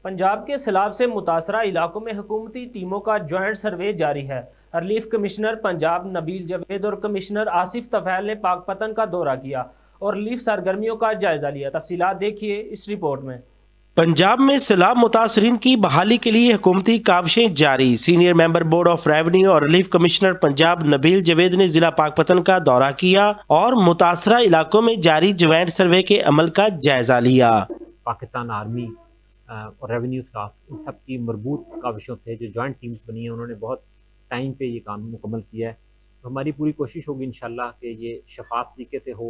پنجاب کے سیلاب سے متاثرہ علاقوں میں حکومتی ٹیموں کا جوائنٹ سروے جاری ہے۔ ریلیف کمشنر پنجاب نبیل جوید اور کمشنر آصف طفیل نے پاک پتن کا دورہ کیا اور ریلیف سرگرمیوں کا جائزہ لیا۔ تفصیلات دیکھیے اس رپورٹ میں۔ پنجاب میں سیلاب متاثرین کی بحالی کے لیے حکومتی کاوشیں جاری۔ Senior member board of revenue اور ریلیف کمشنر پنجاب نبیل جوید نے ضلع پاک پتن کا دورہ کیا اور متاثرہ علاقوں میں جاری جوائنٹ سروے کے عمل کا جائزہ لیا۔ پاکستان آرمی اور ریونیو سٹاف ان سب کی مربوط کاوشوں سے جو جوائنٹ ٹیمز بنی ہیں انہوں نے بہت ٹائم پہ یہ کام مکمل کیا ہے۔ تو ہماری پوری کوشش ہوگی انشاءاللہ کہ یہ شفاف طریقے سے ہو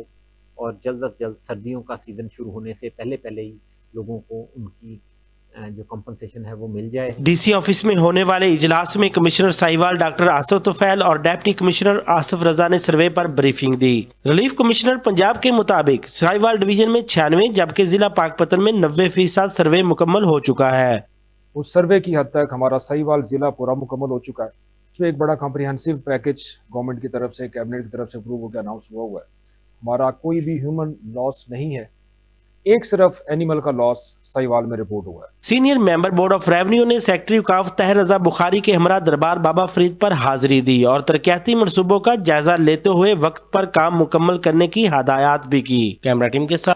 اور جلد از جلد سردیوں کا سیزن شروع ہونے سے پہلے ہی لوگوں کو ان کی جو کمپنسیشن ہے وہ مل جائے۔ ڈی سی آفس میں ہونے والے اجلاس میں کمشنر ساہیوال ڈاکٹر آصف طفیل اور ڈپٹی کمشنر آصف رضا نے سروے پر بریفنگ دی۔ ریلیف کمشنر پنجاب کے مطابق ساہیوال ڈویژن میں 96 جبکہ ضلع پاک پتن میں 90% سروے مکمل ہو چکا ہے۔ اس سروے کی حد تک ہمارا ساہیوال ضلع پورا مکمل ہو چکا ہے۔ اس میں ایک بڑا کمپریہنسو پیکج گورنمنٹ کی طرف سے کیبنٹ کی طرف سے اپروو ہو کے اناؤنس ہوا ہے۔ ہمارا کوئی بھی ہیومن لاس نہیں ہے، ایک صرف اینیمل کا لاس ساہیوال میں رپورٹ ہوا ہے۔ Senior member board of revenue نے سیکٹری وقاف طاہر رضا بخاری کے ہمراہ دربار بابا فرید پر حاضری دی اور ترقیاتی منصوبوں کا جائزہ لیتے ہوئے وقت پر کام مکمل کرنے کی ہدایات بھی کی۔ کیمرہ ٹیم کے ساتھ